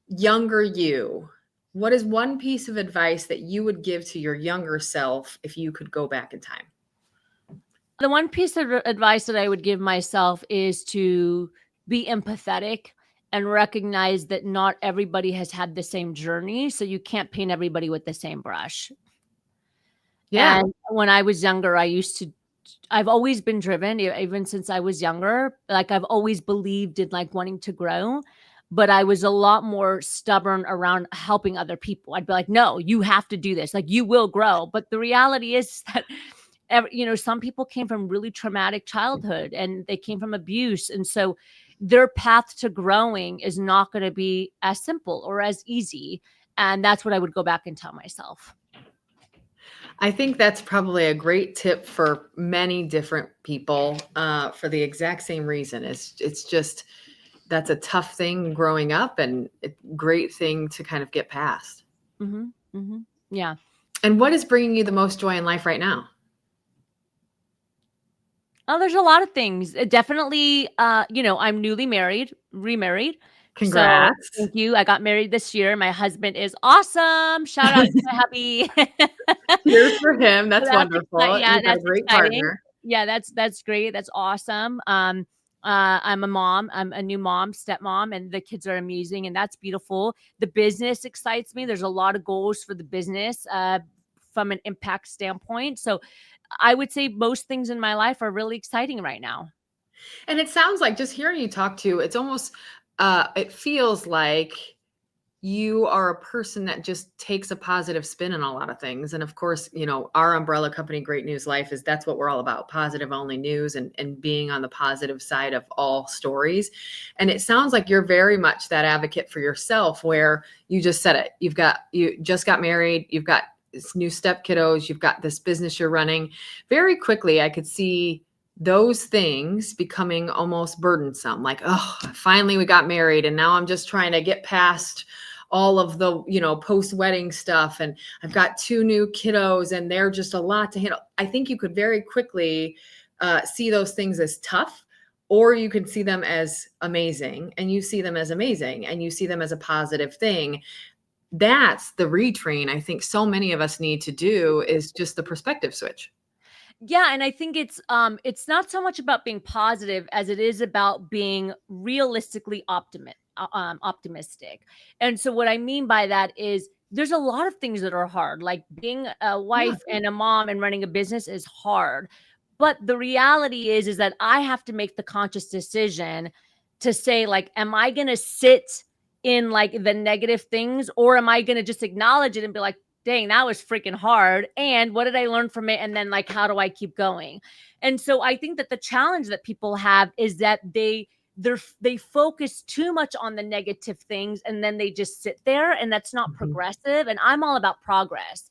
younger you, what is one piece of advice that you would give to your younger self if you could go back in time? The one piece of advice that I would give myself is to be empathetic and recognize that not everybody has had the same journey. So you can't paint everybody with the same brush. Yeah. And when I was younger, I've always been driven, even since I was younger. Like, I've always believed in, like, wanting to grow, but I was a lot more stubborn around helping other people. I'd be like, no, you have to do this. Like, you will grow. But the reality is that, some people came from really traumatic childhood and they came from abuse. And so their path to growing is not going to be as simple or as easy. And that's what I would go back and tell myself. I think that's probably a great tip for many different people, for the exact same reason. It's just, that's a tough thing growing up and a great thing to kind of get past. Mm-hmm. Mm-hmm. Yeah. And what is bringing you the most joy in life right now? Oh, there's a lot of things. Definitely, I'm newly remarried. So Congrats. thank you. I got married this year. My husband is awesome. Shout out to my hubby. Cheers for him. That's wonderful. Yeah, You've got a that's great exciting. partner. Yeah, that's great. That's awesome. I'm a mom. I'm a new mom, stepmom, and the kids are amazing, and that's beautiful. The business excites me. There's a lot of goals for the business, from an impact standpoint. So I would say most things in my life are really exciting right now. And it sounds like, just hearing you talk to, it's almost, it feels like you are a person that just takes a positive spin on a lot of things. And of course, our umbrella company, Great News Life, that's what we're all about: positive only news and being on the positive side of all stories. And it sounds like you're very much that advocate for yourself, where you just said it. You just got married. You've got this new step kiddos. You've got this business you're running. Very quickly, I could see those things becoming almost burdensome. Like, oh, finally we got married and now I'm just trying to get past all of the, post-wedding stuff. And I've got 2 new kiddos and they're just a lot to handle. I think you could very quickly see those things as tough, or you could see them as amazing, and you see them as amazing and you see them as a positive thing. That's the retrain I think so many of us need to do, is just the perspective switch. Yeah, and I think it's not so much about being positive as it is about being realistically optimistic. And so what I mean by that is there's a lot of things that are hard. Like, being a wife and a mom and running a business is hard. But the reality is that I have to make the conscious decision to say, like, am I going to sit in, like, the negative things, or am I going to just acknowledge it and be like, dang, that was freaking hard. And what did I learn from it? And then, like, how do I keep going? And so I think that the challenge that people have is that they focus too much on the negative things, and then they just sit there, and that's not progressive. And I'm all about progress.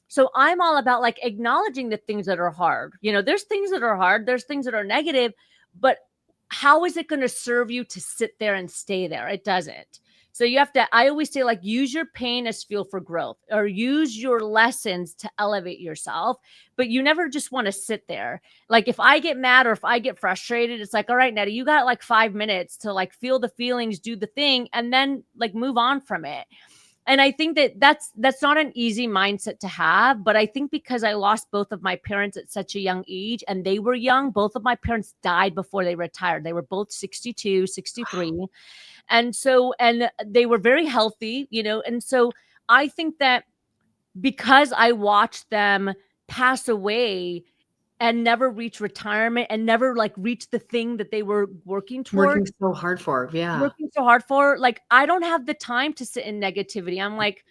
So I'm all about, like, acknowledging the things that are hard. There's things that are hard. There's things that are negative, but how is it going to serve you to sit there and stay there? It doesn't. So you have to, I always say, like, use your pain as fuel for growth, or use your lessons to elevate yourself. But you never just want to sit there. Like, if I get mad or if I get frustrated, it's like, all right, Nettie, you got like 5 minutes to like feel the feelings, do the thing, and then like move on from it. And I think that that's not an easy mindset to have. But I think because I lost both of my parents at such a young age, and they were young, both of my parents died before they retired. They were both 62, 63. And so, and they were very healthy, you know. And so I think that because I watched them pass away and never reach retirement and never like reach the thing that they were working toward, Working so hard for. Yeah. working so hard for, like, I don't have the time to sit in negativity. I'm like,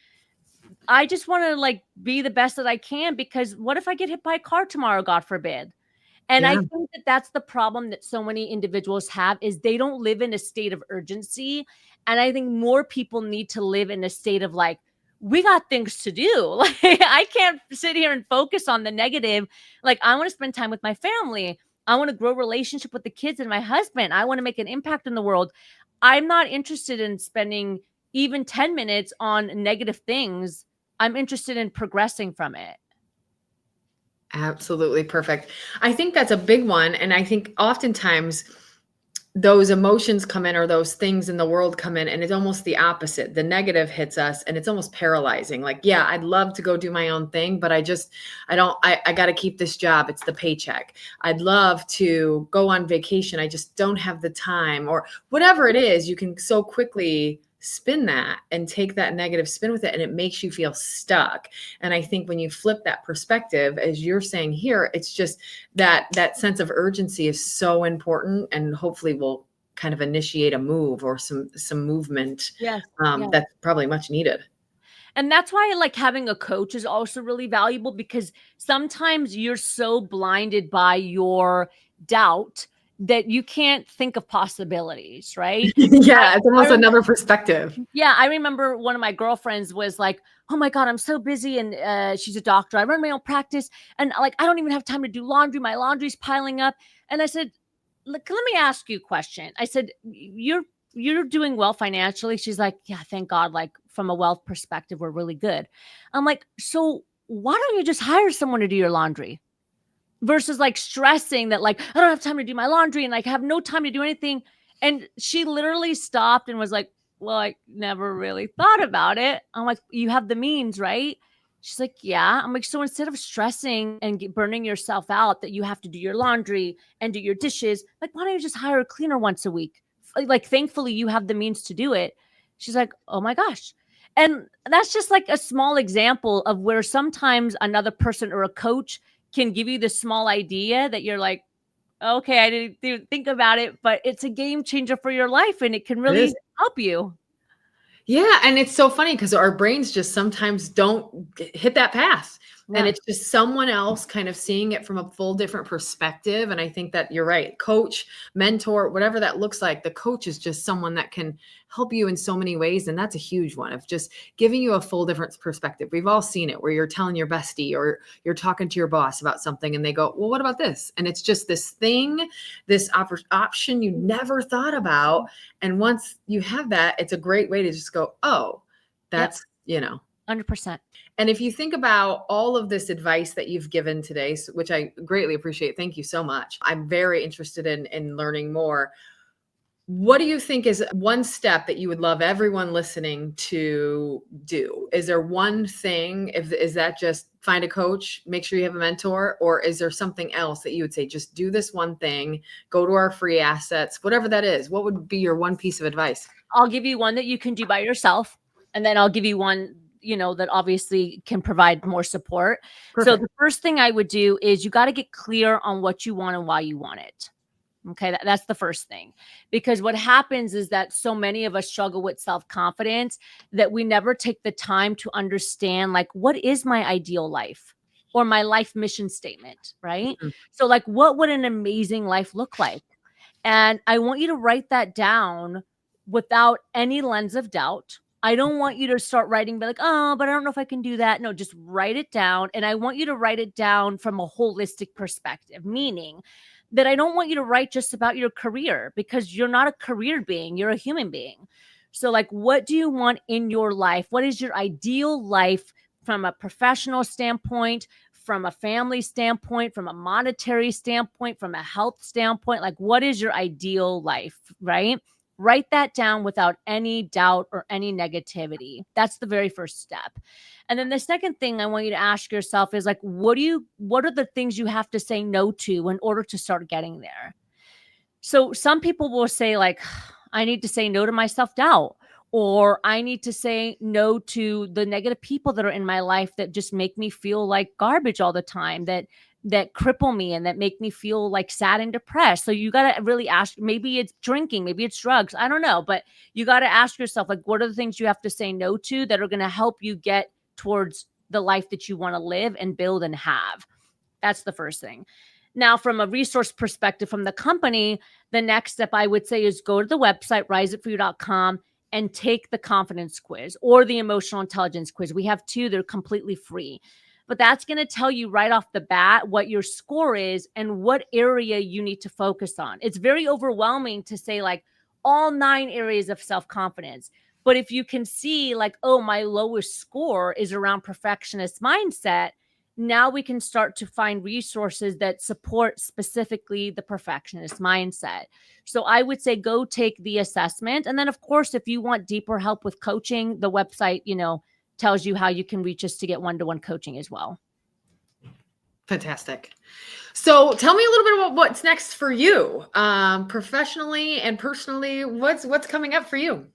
I just want to like be the best that I can, because what if I get hit by a car tomorrow, God forbid? And I Yeah. think that that's the problem that so many individuals have, is they don't live in a state of urgency. And I think more people need to live in a state of like, we got things to do. Like, I can't sit here and focus on the negative. Like, I want to spend time with my family. I want to grow relationship with the kids and my husband. I want to make an impact in the world. I'm not interested in spending even 10 minutes on negative things. I'm interested in progressing from it. Absolutely perfect. I think that's a big one. And I think oftentimes those emotions come in, or those things in the world come in, and it's almost the opposite. The negative hits us and it's almost paralyzing. Like, yeah, I'd love to go do my own thing, but I got to keep this job. It's the paycheck. I'd love to go on vacation. I just don't have the time, or whatever it is. You can so quickly spin that and take that negative spin with it, and it makes you feel stuck. And I think when you flip that perspective, as you're saying here, it's just that sense of urgency is so important, and hopefully will kind of initiate a move or some movement. Yes. That's probably much needed. And that's why like having a coach is also really valuable, because sometimes you're so blinded by your doubt that you can't think of possibilities, right? Yeah, it's almost another perspective. Yeah, I remember one of my girlfriends was like, "Oh my God, I'm so busy." And she's a doctor. I run my own practice, and like, I don't even have time to do laundry. My laundry's piling up. And I said, "Look, let me ask you a question." I said, You're doing well financially?" She's like, "Yeah, thank God. Like, from a wealth perspective, we're really good." I'm like, "So why don't you just hire someone to do your laundry?" Versus like stressing that like, I don't have time to do my laundry and like have no time to do anything. And she literally stopped and was like, "Well, I never really thought about it." I'm like, "You have the means, right?" She's like, "Yeah." I'm like, "So instead of stressing and burning yourself out that you have to do your laundry and do your dishes, like, why don't you just hire a cleaner once a week? Like, thankfully you have the means to do it." She's like, "Oh my gosh." And that's just like a small example of where sometimes another person or a coach can give you this small idea that you're like, "Okay, I didn't think about it," but it's a game changer for your life and it can It is. really help you. Yeah, and it's so funny because our brains just sometimes don't hit that path. And Yeah. it's just someone else kind of seeing it from a full different perspective. And I think that you're right. Coach, mentor, whatever that looks like, the coach is just someone that can help you in so many ways. And that's a huge one, of just giving you a full different perspective. We've all seen it, where you're telling your bestie or you're talking to your boss about something and they go, "Well, what about this?" And it's just this thing, this option you never thought about. And once you have that, it's a great way to just go, "Oh, Yep. that's, you know." 100%. And if you think about all of this advice that you've given today, which I greatly appreciate, thank you so much. I'm very interested in learning more. What do you think is one step that you would love everyone listening to do? Is there one thing? Is that just find a coach, make sure you have a mentor, or is there something else that you would say, just do this one thing, go to our free assets, whatever that is? What would be your one piece of advice? I'll give you one that you can do by yourself, and then I'll give you one, you know, that obviously can provide more support. So Perfect. the first thing I would do is you got to get clear on what you want and why you want it. Okay, that's the first thing. Because what happens is that so many of us struggle with self-confidence that we never take the time to understand, like, what is my ideal life or my life mission statement, right? Mhm. So like, what would an amazing life look like? And I want you to write that down without any lens of doubt. I don't want you to start writing, be like, "Oh, but I don't know if I can do that." No, just write it down. And I want you to write it down from a holistic perspective, meaning that I don't want you to write just about your career, because you're not a career being, you're a human being. So like, what do you want in your life? What is your ideal life from a professional standpoint, from a family standpoint, from a monetary standpoint, from a health standpoint? Like, what is your ideal life, right? Write that down without any doubt or any negativity. That's the very first step. And then the second thing I want you to ask yourself is like, what are the things you have to say no to in order to start getting there? So some people will say like, I need to say no to my self-doubt, or I need to say no to the negative people that are in my life that just make me feel like garbage all the time, that cripple me and that make me feel like sad and depressed. So you got to really ask, maybe it's drinking, maybe it's drugs, I don't know, but you got to ask yourself like, what are the things you have to say no to that are going to help you get towards the life that you want to live and build and have? That's the first thing. Now, from a resource perspective from the company, the next step I would say is go to the website, riseitforyou.com, and take the confidence quiz or the emotional intelligence quiz. We have two, they're completely free. But that's going to tell you right off the bat what your score is and what area you need to focus on. It's very overwhelming to say like all 9 areas of self-confidence. But if you can see like, oh, my lowest score is around perfectionist mindset, now we can start to find resources that support specifically the perfectionist mindset. So I would say go take the assessment. And then, of course, if you want deeper help with coaching, the website, tells you how you can reach us to get one-to-one coaching as well. Fantastic. So tell me a little bit about what's next for you, professionally and personally. What's coming up for you?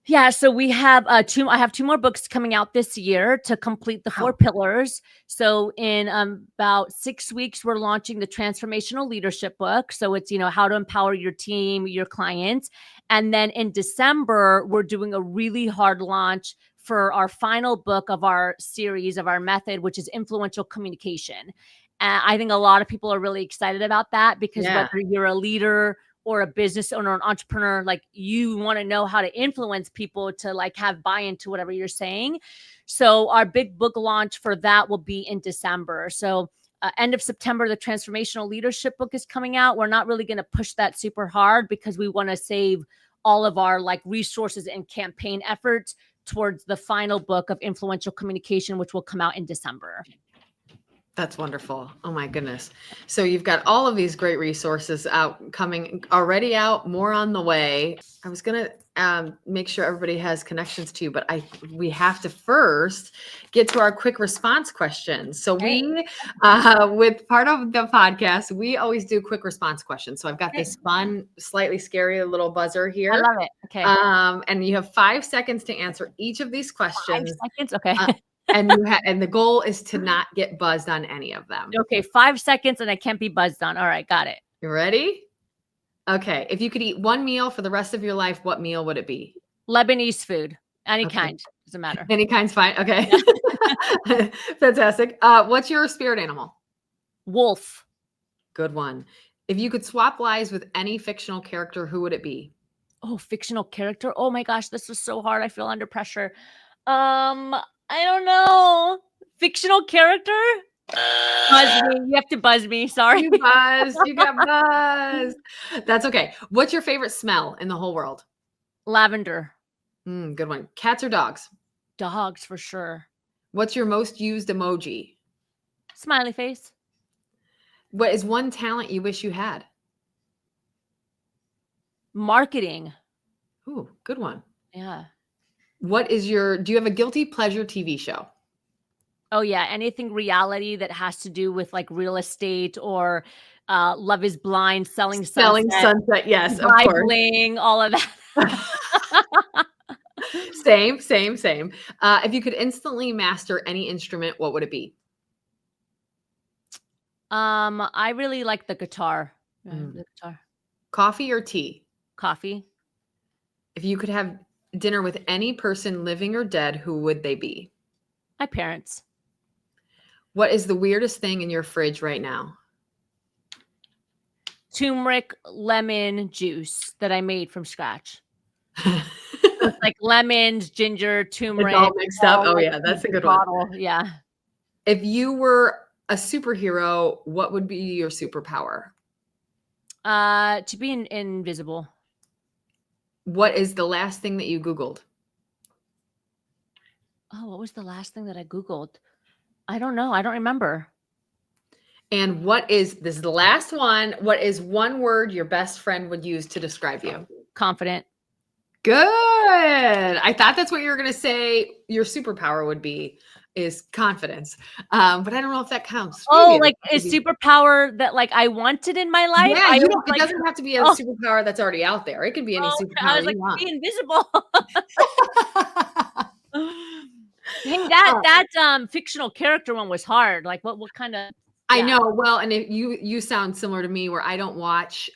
Yeah, so we have I have 2 more books coming out this year to complete the 4 pillars. So in about 6 weeks, we're launching the transformational leadership book. So it's, how to empower your team, your clients. And then in December, we're doing a really hard launch for our final book of our series, of our method, which is influential communication. And I think a lot of people are really excited about that because whether you're a leader or a business owner, an entrepreneur, like you want to know how to influence people to like have buy-in to whatever you're saying. So our big book launch for that will be in December. So end of September, the transformational leadership book is coming out. We're not really going to push that super hard because we want to save all of our like resources and campaign efforts towards the final book of influential communication, which will come out in December. That's wonderful. Oh my goodness. So you've got all of these great resources coming already out, more on the way. I was going to make sure everybody has connections to you, but we have to first get to our quick response questions. So we, with part of the podcast, we always do quick response questions. So I've got this fun, slightly scary little buzzer here. I love it. Okay. And you have 5 seconds to answer each of these questions. 5 seconds. Okay. And the goal is to not get buzzed on any of them. Okay, 5 seconds and I can't be buzzed on. All right, got it. You ready? Okay. If you could eat one meal for the rest of your life, what meal would it be? Lebanese food. Any kind. Doesn't matter. Any kind's fine. Okay. Yeah. Fantastic. What's your spirit animal? Wolf. Good one. If you could swap lives with any fictional character, who would it be? Oh, fictional character. Oh my gosh, this was so hard. I feel under pressure. I don't know. Fictional character? Buzz me. You have to buzz me. Sorry. You buzzed. You got buzzed. That's okay. What's your favorite smell in the whole world? Lavender. Good one. Cats or dogs? Dogs for sure. What's your most used emoji? Smiley face. What is one talent you wish you had? Marketing. Ooh, good one. Yeah. Do you have a guilty pleasure TV show? Oh yeah. Anything reality that has to do with like real estate or Love is Blind, Selling Sunset. Yes, of course. All of that. Same. If you could instantly master any instrument, what would it be? I really like the guitar. The guitar. Coffee or tea? Coffee. If you could have dinner with any person living or dead, who would they be? My parents. What is the weirdest thing in your fridge right now? Turmeric lemon juice that I made from scratch. It's like lemons, ginger, turmeric. It's all mixed up. Oh yeah, that's a good one. Yeah. If you were a superhero, what would be your superpower? To be invisible. What is the last thing that you Googled? Oh, what was the last thing that I Googled? I don't know. I don't remember. And this is the last one. What is one word your best friend would use to describe you? Confident. Good. I thought that's what you were going to say your superpower would be, is confidence. But I don't know if that counts. Oh, Maybe like a it is. superpower that like I wanted in my life? Yeah, I you was don't, it like, doesn't have to be a oh, superpower that's already out there. It can be any oh, I superpower was like, you want. be invisible. Dang, that fictional character one was hard. Like what kind of I yeah. know. Well, and if you sound similar to me where I don't watch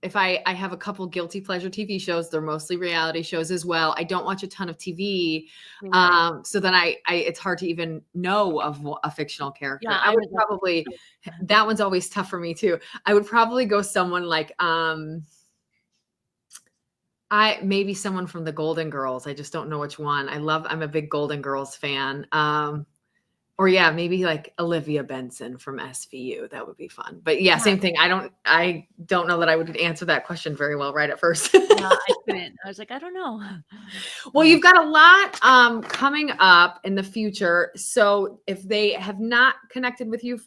if I have a couple guilty pleasure TV shows, they're mostly reality shows as well. I don't watch a ton of TV. Right. So then I it's hard to even know of a fictional character. Yeah, I I would was like, probably that one's always tough for me too. I would probably go someone like I maybe someone from the Golden Girls. I just don't know which one. I'm a big Golden Girls fan. Or yeah, maybe like Olivia Benson from SVU. That would be fun. But yeah, yeah, same thing. I don't know that I would answer that question very well right at first. yeah, I couldn't. I was like, I don't know. Well, you've got a lot coming up in the future. So if they have not connected with you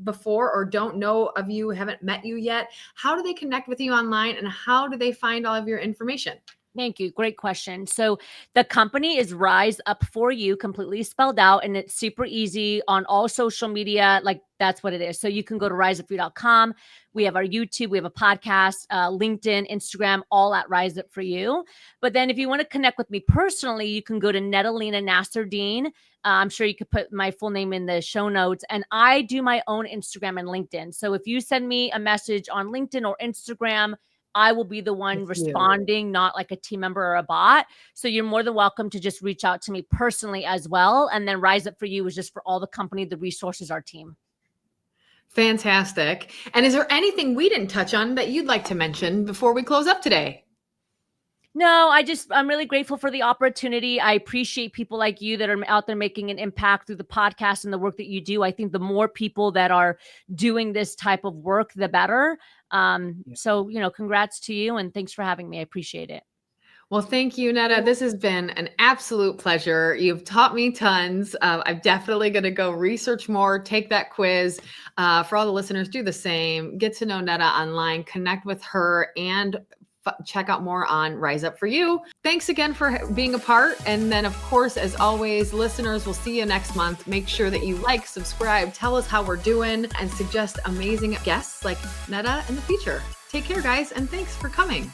before or don't know of you, haven't met you yet, how do they connect with you online and how do they find all of your information? Thank you. Great question. So the company is Rise Up For You, completely spelled out, and it's super easy on all social media. Like that's what it is. So you can go to riseupforyou.com. We have our YouTube, we have a podcast, LinkedIn, Instagram, all at Rise Up For You. But then if you want to connect with me personally, you can go to Lena Nasserdeen. I'm sure you could put my full name in the show notes. And I do my own Instagram and LinkedIn. So if you send me a message on LinkedIn or Instagram, I will be the one With you. responding, not like a team member or a bot. So you're more than welcome to just reach out to me personally as well. And then Rise Up For You is just for all the company, the resources, our team. Fantastic. And is there anything we didn't touch on that you'd like to mention before we close up today? No, I'm really grateful for the opportunity. I appreciate people like you that are out there making an impact through the podcast and the work that you do. I think the more people that are doing this type of work, the better. So, congrats to you and thanks for having me. I appreciate it. Well, thank you, Netta. This has been an absolute pleasure. You've taught me tons. I'm definitely going to go research more, take that quiz. For all the listeners, do the same. Get to know Netta online, connect with her, and check out more on Rise Up For You. Thanks again for being a part. And then, of course, as always, listeners, we'll see you next month. Make sure that you like, subscribe, tell us how we're doing, and suggest amazing guests like Netta in the future. Take care, guys, and thanks for coming.